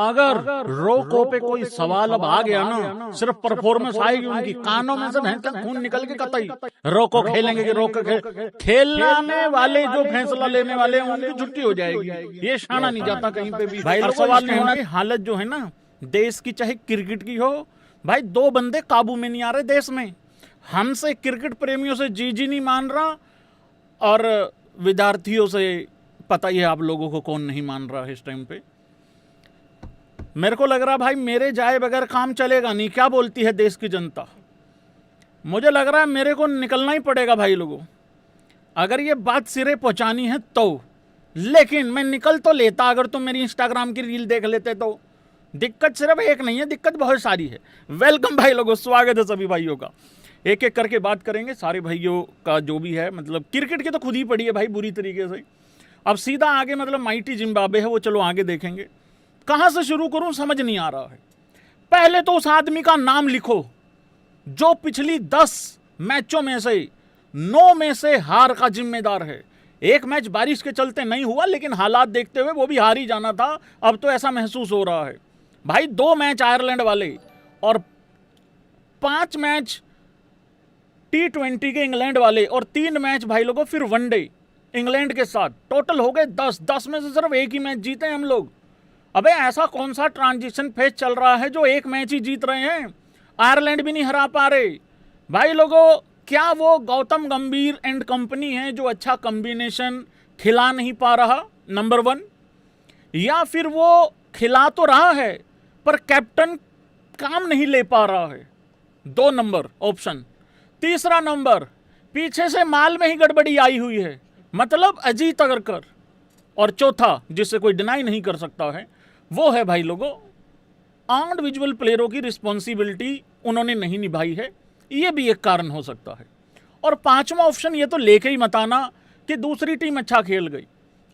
अगर रोको पे कोई सवाल अब आ गया ना, सिर्फ परफॉर्मेंस आएगी उनकी, कानों में से भैंस का खून निकल के कतई रोको खेलेंगे कि रोको खेलने वाले जो फैसला लेने वाले हैं उनकी छुट्टी हो जाएगी। ये शाना नहीं जाता कहीं पे भी भाई। सवाल नहीं होना कि हालत जो है ना देश की, चाहे क्रिकेट की हो भाई, दो बंदे काबू में नहीं आ रहे देश में। हमसे क्रिकेट प्रेमियों से जी नहीं मान रहा, और विद्यार्थियों से पता ही है आप लोगों को कौन नहीं मान रहा है इस टाइम पे। मेरे को लग रहा भाई मेरे जाए बगैर काम चलेगा नहीं। क्या बोलती है देश की जनता? मुझे लग रहा है मेरे को निकलना ही पड़ेगा भाई लोगों, अगर ये बात सिरे पहुंचानी है तो। लेकिन मैं निकल तो लेता अगर तुम मेरी इंस्टाग्राम की रील देख लेते तो। दिक्कत सिर्फ एक नहीं है, दिक्कत बहुत सारी है। वेलकम भाई लोगों, स्वागत है सभी भाइयों का। एक एक करके बात करेंगे सारे भाइयों का जो भी है। मतलब क्रिकेट की तो खुद ही पड़ी है भाई बुरी तरीके से। अब सीधा आगे मतलब माइटी जिम्बाब्वे है वो, चलो आगे देखेंगे। कहां से शुरू करूं समझ नहीं आ रहा है। पहले तो उस आदमी का नाम लिखो जो पिछली 10 मैचों में से 9 में से हार का जिम्मेदार है। एक मैच बारिश के चलते नहीं हुआ, लेकिन हालात देखते हुए वो भी हार ही जाना था। अब तो ऐसा महसूस हो रहा है भाई। 2 मैच आयरलैंड वाले और 5 मैच T20 के इंग्लैंड वाले, और 3 मैच भाई लोगों फिर वनडे इंग्लैंड के साथ, टोटल हो गए 10 में से सिर्फ एक ही मैच जीते हम लोग। अबे ऐसा कौन सा ट्रांजिशन फेज चल रहा है जो एक मैच ही जीत रहे हैं? आयरलैंड भी नहीं हरा पा रहे भाई लोगों। क्या वो गौतम गंभीर एंड कंपनी है जो अच्छा कॉम्बिनेशन खिला नहीं पा रहा, नंबर 1, या फिर वो खिला तो रहा है पर कैप्टन काम नहीं ले पा रहा है? 2 नंबर ऑप्शन। तीसरा नंबर, पीछे से माल में ही गड़बड़ी आई हुई है, मतलब अजीत अगरकर। और चौथा, जिससे कोई डिनाई नहीं कर सकता है, वो है भाई लोगों इंडिविजुअल प्लेयरों की रिस्पॉन्सिबिलिटी उन्होंने नहीं निभाई है। ये भी एक कारण हो सकता है। और 5वां ऑप्शन ये तो लेके ही मत आना कि दूसरी टीम अच्छा खेल गई।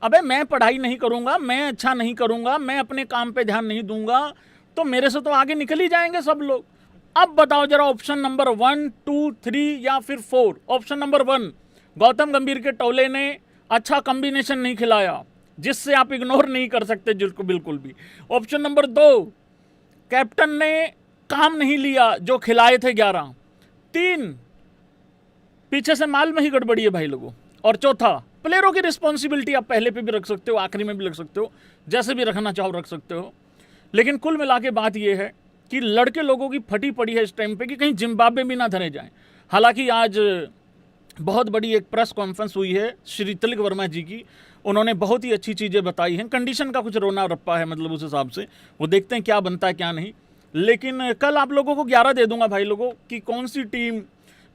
अबे मैं पढ़ाई नहीं करूंगा, मैं अच्छा नहीं करूंगा, मैं अपने काम पे ध्यान नहीं दूंगा, तो मेरे से तो आगे निकल ही जाएंगे सब लोग। अब बताओ जरा ऑप्शन नंबर 1, 2, 3 या फिर 4। ऑप्शन नंबर 1, गौतम गंभीर के टोले ने अच्छा कॉम्बिनेशन नहीं खिलाया, जिससे आप इग्नोर नहीं कर सकते जिसको बिल्कुल भी। ऑप्शन नंबर 2, कैप्टन ने काम नहीं लिया जो खिलाए थे 11। 3, पीछे से माल में ही गड़बड़ी है भाई लोगों। और चौथा, प्लेयरों की रिस्पॉन्सिबिलिटी आप पहले पे भी रख सकते हो, आखिरी में भी रख सकते हो, जैसे भी रखना चाहो रख सकते हो। लेकिन कुल मिला के बात यह है कि लड़के लोगों की फटी पड़ी है इस टाइम पे कि कहीं जिम्बाब्वे भी ना धरे जाएं। हालांकि आज बहुत बड़ी एक प्रेस कॉन्फ्रेंस हुई है श्री तिलक वर्मा जी की, उन्होंने बहुत ही अच्छी चीज़ें बताई हैं। कंडीशन का कुछ रोना रप्पा है, मतलब उस हिसाब से वो देखते हैं क्या बनता है क्या नहीं। लेकिन कल आप लोगों को 11 दे दूंगा भाई लोगों कि कौन सी टीम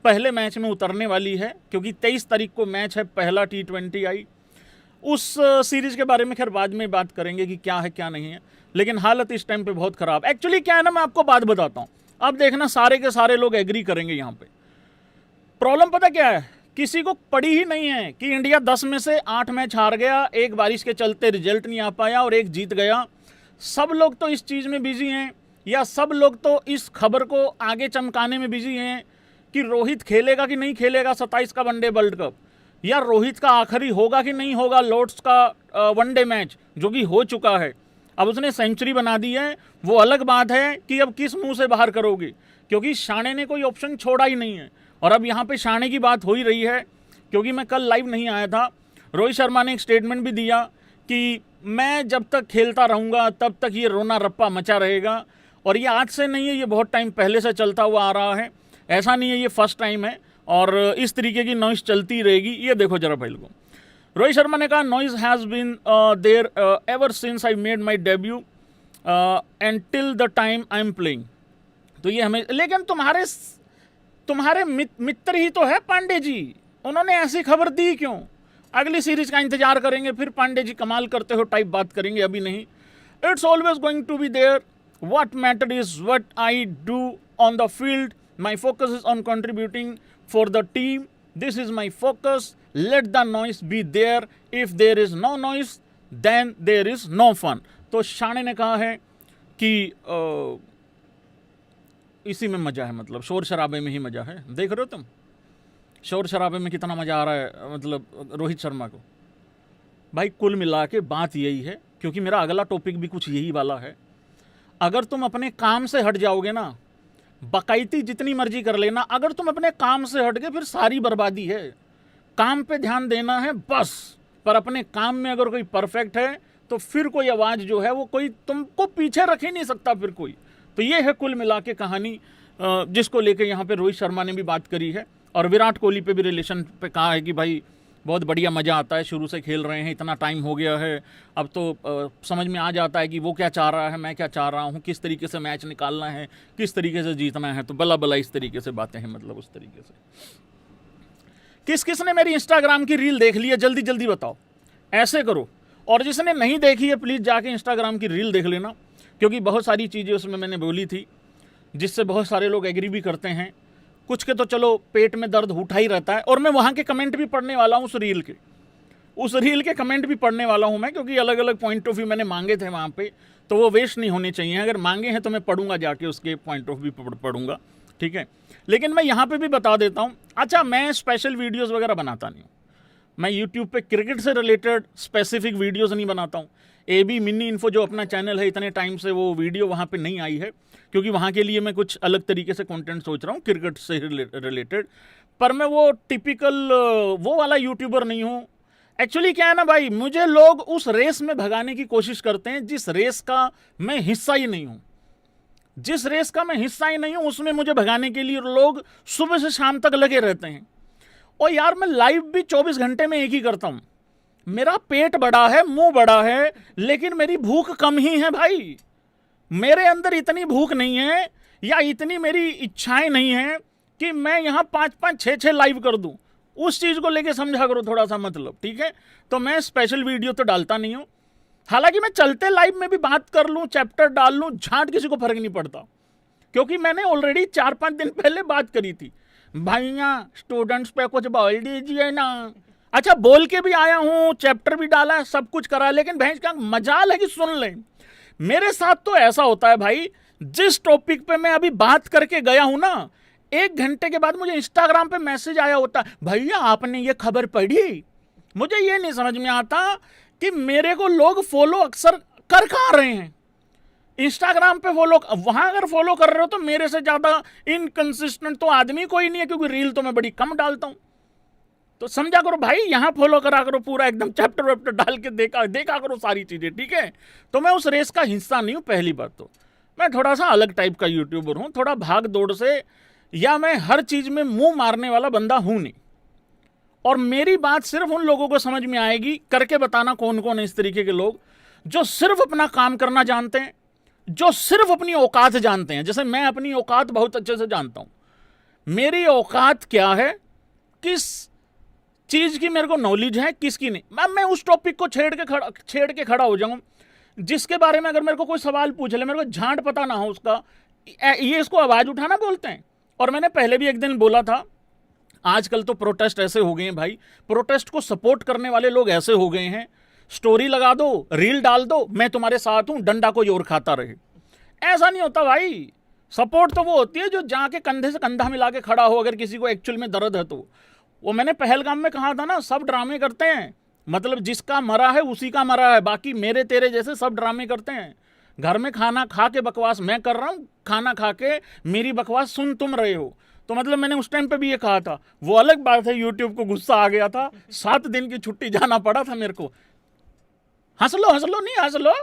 पहले मैच में उतरने वाली है, क्योंकि 23 तारीख को मैच है पहला T20 आई। उस सीरीज के बारे में खैर बाद में बात करेंगे कि क्या है क्या नहीं है। लेकिन हालत इस टाइम पे बहुत ख़राब। एक्चुअली क्या है ना, मैं आपको बात बताता हूँ, अब देखना सारे के सारे लोग एग्री करेंगे। यहाँ पे प्रॉब्लम पता क्या है, किसी को पड़ी ही नहीं है कि इंडिया 10 में से 8 मैच हार गया, एक बारिश के चलते रिजल्ट नहीं आ पाया और एक जीत गया। सब लोग तो इस चीज़ में बिजी हैं, या सब लोग तो इस खबर को आगे चमकाने में बिजी हैं कि रोहित खेलेगा कि नहीं खेलेगा 27 का वनडे वर्ल्ड कप, या रोहित का आखिरी होगा कि नहीं होगा लॉर्ड्स का वनडे मैच जो कि हो चुका है। अब उसने सेंचुरी बना दी है, वो अलग बात है कि अब किस मुंह से बाहर करोगे, क्योंकि शाणे ने कोई ऑप्शन छोड़ा ही नहीं है। और अब यहाँ पे शाणे की बात हो ही रही है, क्योंकि मैं कल लाइव नहीं आया था। रोहित शर्मा ने एक स्टेटमेंट भी दिया कि मैं जब तक खेलता रहूँगा तब तक ये रोना रप्पा मचा रहेगा। और ये आज से नहीं है, ये बहुत टाइम पहले से चलता हुआ आ रहा है, ऐसा नहीं है ये फर्स्ट टाइम है। और इस तरीके की नॉइस चलती रहेगी। ये देखो जरा भाई लोगों, रोहित शर्मा ने कहा noise has been there ever since I made my debut and till the time I am playing. तो ये हमें, लेकिन तुम्हारे मित्र ही तो है पांडे जी, उन्होंने ऐसी खबर दी क्यों? अगली सीरीज का इंतजार करेंगे, फिर पांडे जी कमाल करते हो टाइप बात करेंगे, अभी नहीं। It's always going to be there, what matter is what I do on the field, my focus is on contributing for the team, this is my focus, let the noise be there, if there is no noise then there is no fun. तो शाणे ने कहा है कि इसी में मज़ा है, मतलब शोर शराबे में ही मज़ा है। देख रहे हो तुम शोर शराबे में कितना मज़ा आ रहा है, मतलब रोहित शर्मा को। भाई कुल मिला के बात यही है, क्योंकि मेरा अगला टॉपिक भी कुछ यही वाला है अगर तुम अपने काम से हट जाओगे ना, बकायती जितनी मर्जी कर लेना, अगर तुम अपने काम से हट गए फिर सारी बर्बादी है। काम पे ध्यान देना है बस, पर अपने काम में अगर कोई परफेक्ट है तो फिर कोई आवाज़ जो है वो कोई तुमको पीछे रख ही नहीं सकता फिर कोई। तो ये है कुल मिला के कहानी, जिसको लेके यहाँ पे रोहित शर्मा ने भी बात करी है और विराट कोहली पे भी रिलेशन पे कहा है कि भाई बहुत बढ़िया, मज़ा आता है, शुरू से खेल रहे हैं, इतना टाइम हो गया है, अब तो समझ में आ जाता है कि वो क्या चाह रहा है, मैं क्या चाह रहा हूँ, किस तरीके से मैच निकालना है, किस तरीके से जीतना है। तो बला बला इस तरीके से बातें हैं, मतलब उस तरीके से। किस किस ने मेरी इंस्टाग्राम की रील देख ली है, जल्दी जल्दी बताओ, ऐसे करो। और जिसने नहीं देखी है प्लीज़ जाके इंस्टाग्राम की रील देख लेना, क्योंकि बहुत सारी चीज़ें उसमें मैंने बोली थी जिससे बहुत सारे लोग एग्री भी करते हैं, कुछ के तो चलो पेट में दर्द उठा ही रहता है। और मैं वहाँ के कमेंट भी पढ़ने वाला हूँ, उस रील के कमेंट भी पढ़ने वाला हूँ मैं, क्योंकि अलग अलग पॉइंट ऑफ व्यू मैंने मांगे थे वहाँ पे, तो वो वेस्ट नहीं होने चाहिए। अगर मांगे हैं तो मैं पढ़ूंगा, जाके उसके पॉइंट ऑफ व्यू पढ़ूंगा, ठीक है। लेकिन मैं यहाँ पे भी बता देता हूँ, अच्छा मैं स्पेशल वीडियोज़ वगैरह बनाता नहीं हूँ, मैं यूट्यूब पे क्रिकेट से रिलेटेड स्पेसिफिक वीडियोज़ नहीं बनाता हूँ। AB मिनी इन्फो जो अपना चैनल है, इतने टाइम से वो वीडियो वहाँ पे नहीं आई है, क्योंकि वहाँ के लिए मैं कुछ अलग तरीके से कंटेंट सोच रहा हूँ क्रिकेट से रिलेटेड। पर मैं वो टिपिकल वो वाला यूट्यूबर नहीं हूँ। एक्चुअली क्या है ना भाई, मुझे लोग उस रेस में भगाने की कोशिश करते हैं जिस रेस का मैं हिस्सा ही नहीं हूँ, उसमें मुझे भगाने के लिए लोग सुबह से शाम तक लगे रहते हैं। और यार मैं लाइव भी 24 घंटे में एक ही करता हूँ। मेरा पेट बड़ा है, मुंह बड़ा है, लेकिन मेरी भूख कम ही है भाई। मेरे अंदर इतनी भूख नहीं है या इतनी मेरी इच्छाएं नहीं है कि मैं यहाँ 5-5, 6-6 लाइव कर दूँ। उस चीज़ को लेके समझा करो थोड़ा सा, मतलब ठीक है। तो मैं स्पेशल वीडियो तो डालता नहीं हूँ, हालांकि मैं चलते लाइव में भी बात कर लूँ, चैप्टर डाल लूँ, झांट किसी को फर्क नहीं पड़ता, क्योंकि मैंने ऑलरेडी 4-5 दिन पहले बात करी थी, भैया स्टूडेंट्स पे कुछ बोल दीजिए ना। अच्छा बोल के भी आया हूँ, चैप्टर भी डाला है, सब कुछ करा है, लेकिन भैंस का मजाल है कि सुन लें। मेरे साथ तो ऐसा होता है भाई, जिस टॉपिक पे मैं अभी बात करके गया हूं ना, 1 घंटे के बाद मुझे इंस्टाग्राम पे मैसेज आया होता है, भैया आपने ये खबर पढ़ी। मुझे ये नहीं समझ में आता कि मेरे को लोग फॉलो अक्सर कर कहाँ रहे हैं। इंस्टाग्राम पे फॉलो, वहां अगर फॉलो कर रहे हो तो मेरे से ज्यादा इनकंसिस्टेंट तो आदमी कोई नहीं है, क्योंकि रील तो मैं बड़ी कम डालता हूं। तो समझा करो भाई, यहां फॉलो करा करो, पूरा एकदम चैप्टर वैप्टर डाल के देखा करो सारी चीजें, ठीक है। तो मैं उस रेस का हिस्सा नहीं हूं। पहली बात तो मैं थोड़ा सा अलग टाइप का यूट्यूबर हूं, थोड़ा भाग दौड़ से, या मैं हर चीज में मुंह मारने वाला बंदा हूं नहीं। और मेरी बात सिर्फ उन लोगों को समझ में आएगी, करके बताना कौन कौन है इस तरीके के लोग, जो सिर्फ अपना काम करना जानते हैं, जो सिर्फ अपनी औकात जानते हैं। जैसे मैं अपनी औकात बहुत अच्छे से जानता हूं। मेरी औकात क्या है, किस चीज की मेरे को नॉलेज है, किसकी नहीं। मैं उस टॉपिक को छेड़ के खड़ा हो जाऊं जिसके बारे में अगर मेरे को कोई सवाल पूछ ले, मेरे को झांट पता ना हो उसका, ये इसको आवाज उठाना बोलते हैं। और मैंने पहले भी एक दिन बोला था, आजकल तो प्रोटेस्ट ऐसे हो गए हैं भाई, प्रोटेस्ट को सपोर्ट करने वाले लोग ऐसे हो गए हैं, स्टोरी लगा दो, रील डाल दो, मैं तुम्हारे साथ हूं, डंडा कोई और खाता रहे। ऐसा नहीं होता भाई। सपोर्ट तो वो होती है जो जाके कंधे से कंधा मिला के खड़ा हो, अगर किसी को एक्चुअल में दर्द है तो। वो मैंने पहलगाम में कहा था ना, सब ड्रामे करते हैं, मतलब जिसका मरा है उसी का मरा है, बाकी मेरे तेरे जैसे सब ड्रामे करते हैं। घर में खाना खा के बकवास मैं कर रहा हूँ, खाना खा के मेरी बकवास सुन तुम रहे हो। तो मतलब मैंने उस टाइम पे भी ये कहा था। वो अलग बात है, यूट्यूब को गुस्सा आ गया था, 7 दिन की छुट्टी जाना पड़ा था मेरे को। हंस लो नहीं हंस लो,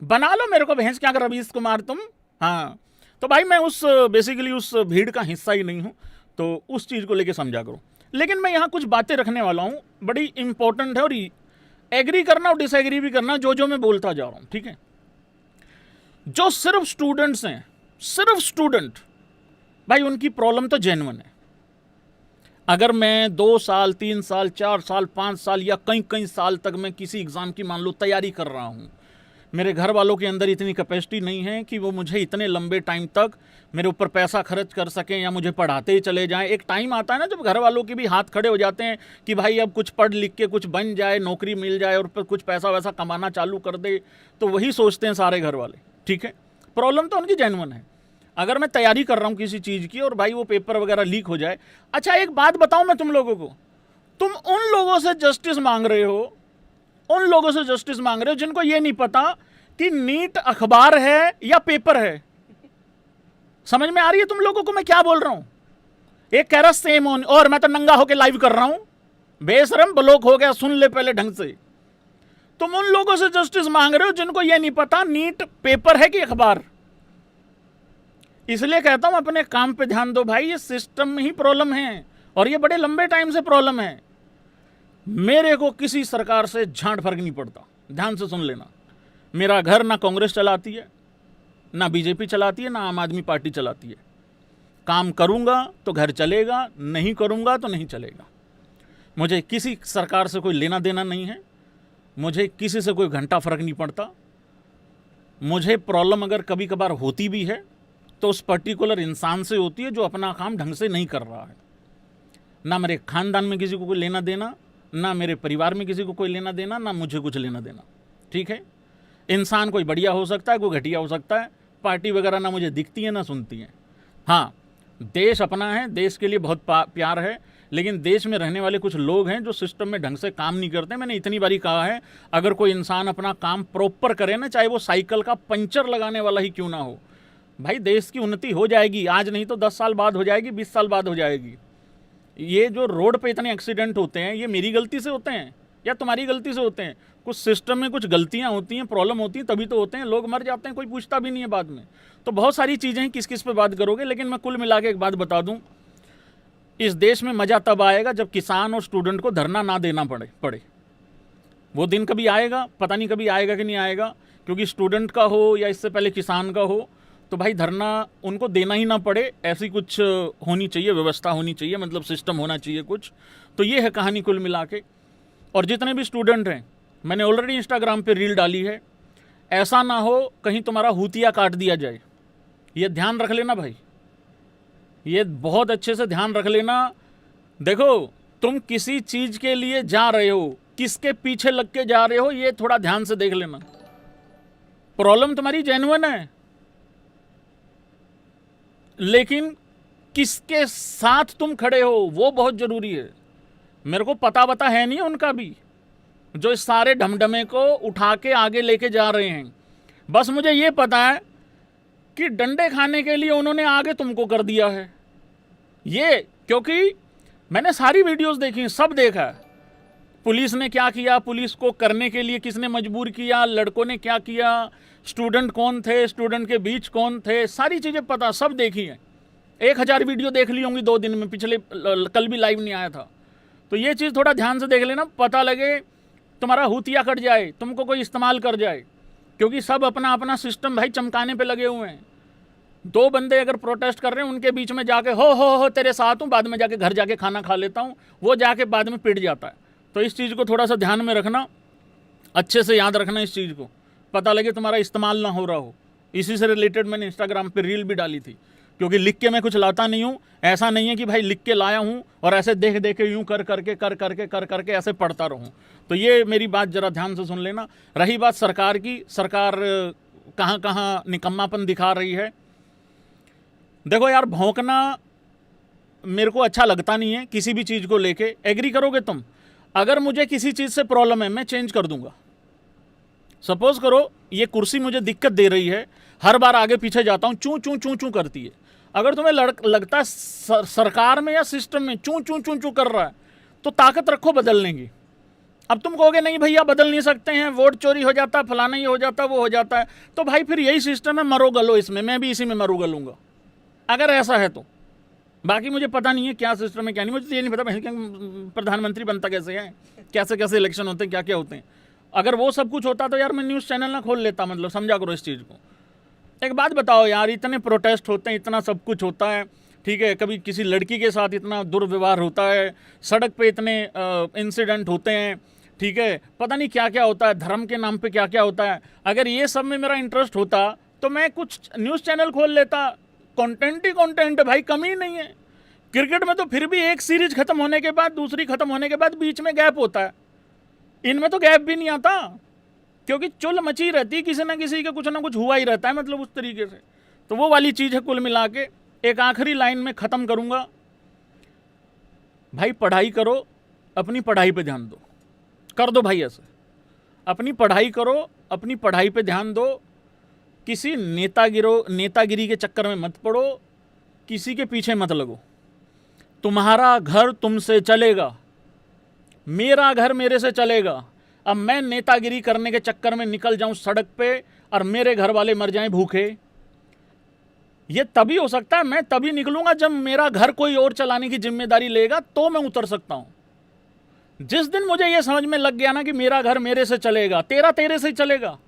बना लो मेरे को भैंस क्या कर रवीश कुमार तुम। हाँ तो भाई मैं उस बेसिकली उस भीड़ का हिस्सा ही नहीं हूँ, तो उस चीज़ को लेके समझा करो। लेकिन मैं यहाँ कुछ बातें रखने वाला हूँ, बड़ी इंपॉर्टेंट है, और एग्री करना और डिसएग्री भी करना जो मैं बोलता जा रहा हूँ, ठीक है। जो सिर्फ स्टूडेंट्स हैं, सिर्फ स्टूडेंट, भाई उनकी प्रॉब्लम तो जेन्युइन है। अगर मैं 2 साल 3 साल 4 साल 5 साल या कई साल तक मैं किसी एग्ज़ाम की मान लो तैयारी कर रहा हूँ, मेरे घर वालों के अंदर इतनी कैपेसिटी नहीं है कि वो मुझे इतने लंबे टाइम तक मेरे ऊपर पैसा खर्च कर सकें या मुझे पढ़ाते ही चले जाएं। एक टाइम आता है ना जब घर वालों के भी हाथ खड़े हो जाते हैं कि भाई अब कुछ पढ़ लिख के कुछ बन जाए, नौकरी मिल जाए और कुछ पैसा वैसा कमाना चालू कर दे, तो वही सोचते हैं सारे घर वाले, ठीक है। प्रॉब्लम तो उनकी जेन्युइन है। अगर मैं तैयारी कर रहा हूँ किसी चीज़ की और भाई वो पेपर वगैरह लीक हो जाए, अच्छा एक बात बताऊँ मैं तुम लोगों को, तुम उन लोगों से जस्टिस मांग रहे हो जिनको ये नहीं पता कि नीट अखबार है या पेपर है। समझ में आ रही है तुम लोगों को मैं क्या बोल रहा हूं? एक कह रहा सेम ऑन, और मैं तो नंगा होके लाइव कर रहा हूं। बेशरम ब्लॉक हो गया, सुन ले पहले ढंग से। तुम उन लोगों से जस्टिस मांग रहे हो जिनको यह नहीं पता नीट पेपर है कि अखबार। इसलिए कहता हूं अपने काम पे ध्यान दो भाई, ये सिस्टम में ही प्रॉब्लम है और ये बड़े लंबे टाइम से प्रॉब्लम है। मेरे को किसी सरकार से झांट फर्क नहीं पड़ता, ध्यान से सुन लेना। मेरा घर ना कांग्रेस चलाती है, ना बीजेपी चलाती है, ना आम आदमी पार्टी चलाती है। काम करूंगा तो घर चलेगा, नहीं करूंगा तो नहीं चलेगा। मुझे किसी सरकार से कोई लेना देना नहीं है, मुझे किसी से कोई घंटा फर्क नहीं पड़ता। मुझे प्रॉब्लम अगर कभी कभार होती भी है तो उस पर्टिकुलर इंसान से होती है जो अपना काम ढंग से नहीं कर रहा है। ना मेरे खानदान में किसी को कोई लेना देना, ना मेरे परिवार में किसी को कोई लेना देना, ना मुझे कुछ लेना देना। ठीक है, इंसान कोई बढ़िया हो सकता है, कोई घटिया हो सकता है, पार्टी वगैरह ना मुझे दिखती है ना सुनती है। हाँ, देश अपना है, देश के लिए बहुत प्यार है, लेकिन देश में रहने वाले कुछ लोग हैं जो सिस्टम में ढंग से काम नहीं करते। मैंने इतनी बारी कहा है, अगर कोई इंसान अपना काम प्रॉपर करे ना, चाहे वो साइकिल का पंचर लगाने वाला ही क्यों ना हो, भाई देश की उन्नति हो जाएगी। आज नहीं तो 10 साल बाद हो जाएगी, 20 साल बाद हो जाएगी। ये जो रोड पे इतने एक्सीडेंट होते हैं, ये मेरी गलती से होते हैं या तुम्हारी गलती से होते हैं? कुछ सिस्टम में कुछ गलतियां होती हैं, प्रॉब्लम होती हैं, तभी तो होते हैं। लोग मर जाते हैं, कोई पूछता भी नहीं है बाद में। तो बहुत सारी चीज़ें हैं, किस किस पे बात करोगे। लेकिन मैं कुल मिला के एक बात बता दूं, इस देश में मज़ा तब आएगा जब किसान और स्टूडेंट को धरना ना देना पड़े। वो दिन कभी आएगा, पता नहीं कभी आएगा कि नहीं आएगा, क्योंकि स्टूडेंट का हो या इससे पहले किसान का हो, तो भाई धरना उनको देना ही ना पड़े, ऐसी कुछ होनी चाहिए, व्यवस्था होनी चाहिए, मतलब सिस्टम होना चाहिए कुछ। तो ये है कहानी कुल मिला के। और जितने भी स्टूडेंट हैं, मैंने ऑलरेडी इंस्टाग्राम पे रील डाली है, ऐसा ना हो कहीं तुम्हारा हुतिया काट दिया जाए। ये ध्यान रख लेना भाई, ये बहुत अच्छे से ध्यान रख लेना। देखो, तुम किसी चीज़ के लिए जा रहे हो, किसके पीछे लग के जा रहे हो, ये थोड़ा ध्यान से देख लेना। प्रॉब्लम तुम्हारी जेन्युइन है, लेकिन किसके साथ तुम खड़े हो वो बहुत जरूरी है। मेरे को पता है नहीं उनका भी, जो इस सारे ढमढमे को उठा के आगे लेके जा रहे हैं। बस मुझे ये पता है कि डंडे खाने के लिए उन्होंने आगे तुमको कर दिया है। ये क्योंकि मैंने सारी वीडियोस देखी, सब देखा है। पुलिस ने क्या किया, पुलिस को करने के लिए किसने मजबूर किया, लड़कों ने क्या किया, स्टूडेंट कौन थे, स्टूडेंट के बीच कौन थे, सारी चीज़ें पता, सब देखी हैं। 1000 वीडियो देख ली होंगी 2 दिन में, पिछले कल भी लाइव नहीं आया था। तो ये चीज़ थोड़ा ध्यान से देख लेना, पता लगे तुम्हारा हुतिया कट जाए, तुमको कोई इस्तेमाल कर जाए, क्योंकि सब अपना अपना सिस्टम भाई चमकाने पे लगे हुए हैं। 2 बंदे अगर प्रोटेस्ट कर रहे हैं, उनके बीच में जाके हो तेरे साथ हूँ, बाद में जाके घर जाके खाना खा लेता हूँ, वो जाके बाद में पिट जाता है। तो इस चीज़ को थोड़ा सा ध्यान में रखना, अच्छे से याद रखना इस चीज़ को, पता लगे तुम्हारा इस्तेमाल ना हो रहा हो। इसी से रिलेटेड मैंने इंस्टाग्राम पे रील भी डाली थी, क्योंकि लिख के मैं कुछ लाता नहीं हूँ। ऐसा नहीं है कि भाई लिख के लाया हूँ और ऐसे देख देख के यूँ कर करके ऐसे पढ़ता रहूँ। तो ये मेरी बात ज़रा ध्यान से सुन लेना। रही बात सरकार की, सरकार कहाँ कहाँ निकम्मापन दिखा रही है। देखो यार, भौंकना मेरे को अच्छा लगता नहीं है किसी भी चीज़ को लेके। एग्री करोगे तुम? अगर मुझे किसी चीज़ से प्रॉब्लम है, मैं चेंज कर दूंगा। सपोज करो ये कुर्सी मुझे दिक्कत दे रही है, हर बार आगे पीछे जाता हूँ, चूं चूं चूं चूं करती है। अगर तुम्हें लगता है सरकार में या सिस्टम में चूं चूं चूं चूं कर रहा है, तो ताकत रखो बदलने की। अब तुम कहोगे नहीं भैया बदल नहीं सकते हैं, वोट चोरी हो जाता, फलाना ये हो जाता, वो हो जाता है, तो भाई फिर यही सिस्टम है, मरो गलो इसमें, मैं भी इसी में मरू गलूंगा अगर ऐसा है तो। बाकी मुझे पता नहीं है क्या सिस्टम है क्या नहीं, मुझे तो ये नहीं पता प्रधानमंत्री बनता कैसे है, कैसे कैसे इलेक्शन होते हैं, क्या क्या होते हैं। अगर वो सब कुछ होता तो यार मैं न्यूज़ चैनल ना खोल लेता, मतलब समझा करो इस चीज़ को। एक बात बताओ यार, इतने प्रोटेस्ट होते हैं, इतना सब कुछ होता है, ठीक है, कभी किसी लड़की के साथ इतना दुर्व्यवहार होता है, सड़क पे इतने इंसिडेंट होते हैं, ठीक है, पता नहीं क्या क्या होता है, धर्म के नाम पे क्या क्या होता है। अगर ये सब में मेरा इंटरेस्ट होता तो मैं कुछ न्यूज़ चैनल खोल लेता। कंटेंट ही कंटेंट है भाई, कमी नहीं है। क्रिकेट में तो फिर भी एक सीरीज खत्म होने के बाद दूसरी खत्म होने के बाद बीच में गैप होता है, इनमें तो गैप भी नहीं आता, क्योंकि चुल मची रहती है, किसी ना किसी का कुछ ना कुछ हुआ ही रहता है, मतलब उस तरीके से। तो वो वाली चीज़ है कुल मिला के। एक आखिरी लाइन में ख़त्म करूँगा, भाई पढ़ाई करो, अपनी पढ़ाई पे ध्यान दो, कर दो भाई ऐसे। अपनी पढ़ाई करो, अपनी पढ़ाई पे ध्यान दो, किसी नेतागिरी के चक्कर में मत पड़ो, किसी के पीछे मत लगो। तुम्हारा घर तुमसे चलेगा, मेरा घर मेरे से चलेगा। अब मैं नेतागिरी करने के चक्कर में निकल जाऊं सड़क पे और मेरे घर वाले मर जाएं भूखे, ये तभी हो सकता है, मैं तभी निकलूंगा जब मेरा घर कोई और चलाने की जिम्मेदारी लेगा, तो मैं उतर सकता हूं। जिस दिन मुझे यह समझ में लग गया ना कि मेरा घर मेरे से चलेगा, तेरा तेरे से ही चलेगा,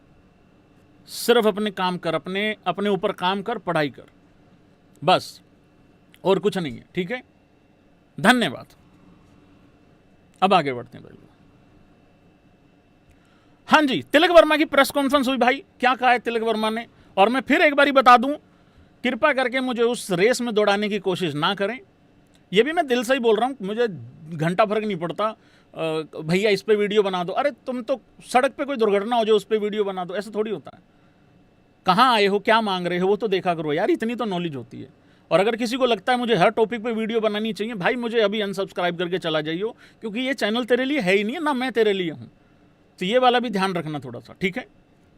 सिर्फ अपने काम कर, अपने ऊपर काम कर, पढ़ाई कर, बस, और कुछ नहीं है। ठीक है, धन्यवाद। अब आगे बढ़ते हैं भाई। हाँ जी, तिलक वर्मा की प्रेस कॉन्फ्रेंस हुई भाई। क्या कहा है तिलक वर्मा ने? और मैं फिर एक बारी बता दूं, कृपा करके मुझे उस रेस में दौड़ाने की कोशिश ना करें। ये भी मैं दिल से ही बोल रहा हूं, मुझे घंटा फर्क नहीं पड़ता, भैया इस पे वीडियो बना दो। अरे तुम तो सड़क पे कोई दुर्घटना हो जाए उस पे वीडियो बना दो, ऐसा थोड़ी होता है। कहाँ आए हो, क्या मांग रहे हो, वो तो देखा करो यार, इतनी तो नॉलेज होती है। और अगर किसी को लगता है मुझे हर टॉपिक पे वीडियो बनानी चाहिए, भाई मुझे अभी अनसब्सक्राइब करके चला जाइए, क्योंकि ये चैनल तेरे लिए है ही नहीं, ना मैं तेरे लिए हूँ। तो ये वाला भी ध्यान रखना थोड़ा सा, ठीक है।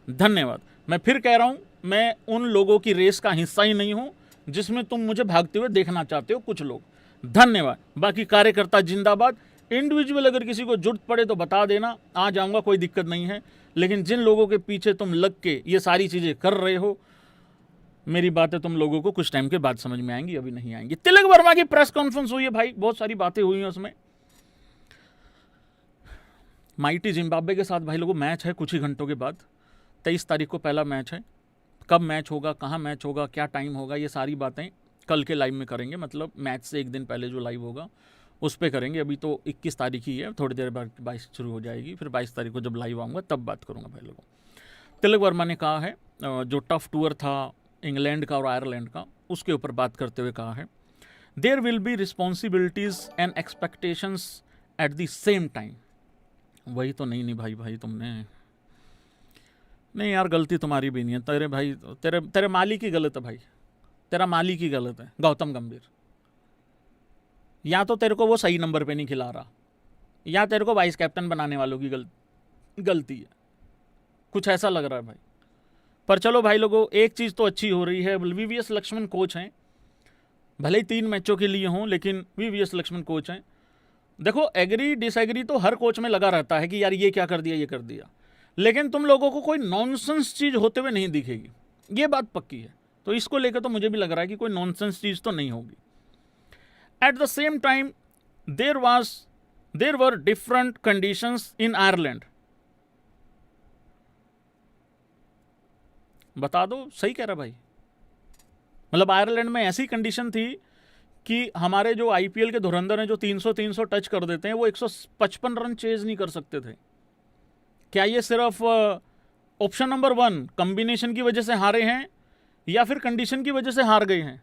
धन्यवाद। मैं फिर कह रहा हूँ, मैं उन लोगों की रेस का हिस्सा ही नहीं हूँ जिसमें तुम मुझे भागते हुए देखना चाहते हो कुछ लोग। धन्यवाद। बाकी कार्यकर्ता जिंदाबाद। इंडिविजुअल अगर किसी को जरूरत पड़े तो बता देना, आ जाऊँगा, कोई दिक्कत नहीं है। लेकिन जिन लोगों के पीछे तुम लग के ये सारी चीज़ें कर रहे हो, मेरी बातें तुम लोगों को कुछ टाइम के बाद समझ में आएंगी, अभी नहीं आएंगी। तिलक वर्मा की प्रेस कॉन्फ्रेंस हुई है भाई, बहुत सारी बातें हुई हैं उसमें। माइटी जिम्बाब्वे के साथ भाई लोगों मैच है कुछ ही घंटों के बाद, 23 तारीख को पहला मैच है। कब मैच होगा, कहाँ मैच होगा, क्या टाइम होगा, ये सारी बातें कल के लाइव में करेंगे। मतलब मैच से एक दिन पहले जो लाइव होगा उस पर करेंगे। अभी तो 21 तारीख ही है, थोड़ी देर बाद 22 शुरू हो जाएगी, फिर 22 तारीख को जब लाइव आऊँगा तब बात करूँगा भाई लोगों। तिलक वर्मा ने कहा है, जो टफ टूर था इंग्लैंड का और आयरलैंड का, उसके ऊपर बात करते हुए कहा है, there will be responsibilities and expectations at the same time. वही तो नहीं भाई तुमने नहीं यार, गलती तुम्हारी भी नहीं है, तेरे भाई तेरे माली की गलत है भाई, तेरा माली की गलत है गौतम गंभीर। या तो तेरे को वो सही नंबर पे नहीं खिला रहा, या तेरे को वाइस कैप्टन बनाने वालों की गलती है, कुछ ऐसा लग रहा है भाई। पर चलो भाई लोगों, एक चीज़ तो अच्छी हो रही है, वीवीएस लक्ष्मण कोच हैं, भले ही 3 मैचों के लिए हों, लेकिन वीवीएस लक्ष्मण कोच हैं। देखो, एग्री डिसएग्री तो हर कोच में लगा रहता है कि यार ये क्या कर दिया, ये कर दिया, लेकिन तुम लोगों को कोई नॉनसेंस चीज़ होते हुए नहीं दिखेगी, ये बात पक्की है। तो इसको लेकर तो मुझे भी लग रहा है कि कोई नॉनसेंस चीज़ तो नहीं होगी। Eight the same time there were different conditions in Ireland. बता दो, सही कह रहा भाई। मतलब आयरलैंड में ऐसी कंडीशन थी कि हमारे जो आईपीएल के धुरंधर हैं, जो 300 टच कर देते हैं, वो 155 रन चेज नहीं कर सकते थे। क्या ये सिर्फ ऑप्शन नंबर 1 कॉम्बिनेशन की वजह से हारे हैं, या फिर कंडीशन की वजह से हार गए हैं?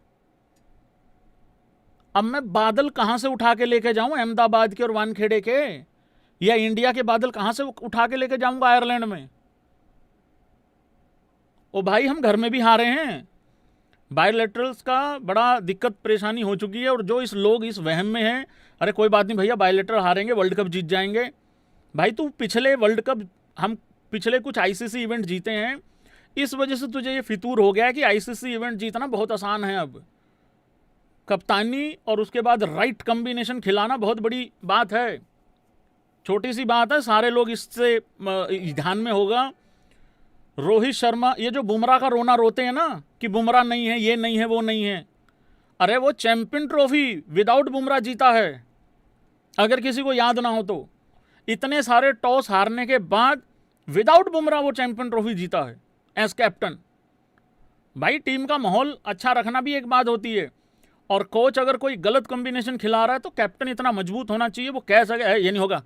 अब मैं बादल कहां से उठा के लेके जाऊं, अहमदाबाद के और वानखेड़े के, या इंडिया के बादल कहां से उठा के लेके जाऊंगा आयरलैंड में? ओ भाई, हम घर में भी हारे हैं, बायलैटरल्स का बड़ा दिक्कत परेशानी हो चुकी है। और जो लोग इस वहम में हैं, अरे कोई बात नहीं भैया, बायलैटरल हारेंगे, वर्ल्ड कप जीत जाएंगे। भाई तू पिछले वर्ल्ड कप, हम पिछले कुछ आईसीसी इवेंट जीते हैं, इस वजह से तुझे ये फितूर हो गया है कि आईसीसी इवेंट जीतना बहुत आसान है। अब कप्तानी और उसके बाद राइट कॉम्बिनेशन खिलाना बहुत बड़ी बात है, छोटी सी बात है। सारे लोग इससे ध्यान में होगा। रोहित शर्मा, ये जो बुमराह का रोना रोते हैं ना कि बुमराह नहीं है, ये नहीं है, वो नहीं है, अरे वो चैंपियन ट्रॉफी विदाउट बुमराह जीता है, अगर किसी को याद ना हो तो। इतने सारे टॉस हारने के बाद विदाउट बुमराह वो चैंपियन ट्रॉफी जीता है एज कैप्टन। भाई टीम का माहौल अच्छा रखना भी एक बात होती है, और कोच अगर कोई गलत कॉम्बिनेशन खिला रहा है तो कैप्टन इतना मजबूत होना चाहिए, वो कह सके ये नहीं होगा,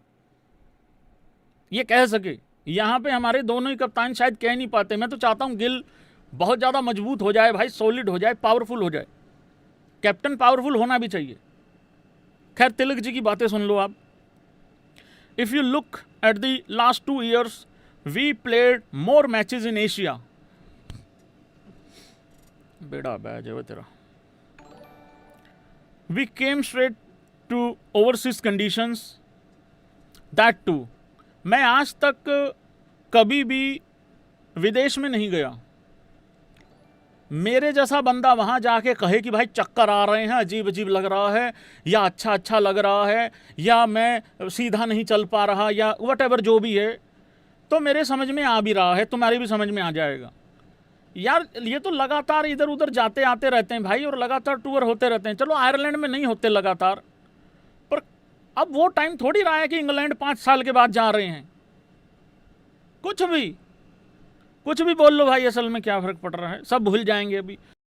ये कह सके। यहाँ पे हमारे दोनों ही कप्तान शायद कह नहीं पाते। मैं तो चाहता हूँ गिल बहुत ज़्यादा मजबूत हो जाए भाई, सॉलिड हो जाए, पावरफुल हो जाए। कैप्टन पावरफुल होना भी चाहिए। खैर, तिलक जी की बातें सुन लो आप। If you look at the last 2 years, we played more matches in Asia. बेड़ा बैज है वो तेरा। We came straight to overseas conditions, that too. मैं आज तक कभी भी विदेश में नहीं गया, मेरे जैसा बंदा वहां जाके कहे कि भाई चक्कर आ रहे हैं, अजीब अजीब लग रहा है, या अच्छा अच्छा लग रहा है, या मैं सीधा नहीं चल पा रहा, या वट जो भी है, तो मेरे समझ में आ भी रहा है, तुम्हारी भी समझ में आ जाएगा। यार ये तो लगातार इधर उधर जाते आते रहते हैं भाई, और लगातार टूर होते रहते हैं। चलो आयरलैंड में नहीं होते लगातार, पर अब वो टाइम थोड़ी रहा है कि इंग्लैंड 5 साल के बाद जा रहे हैं। कुछ भी बोल लो भाई, असल में क्या फर्क पड़ रहा है, सब भूल जाएंगे अभी।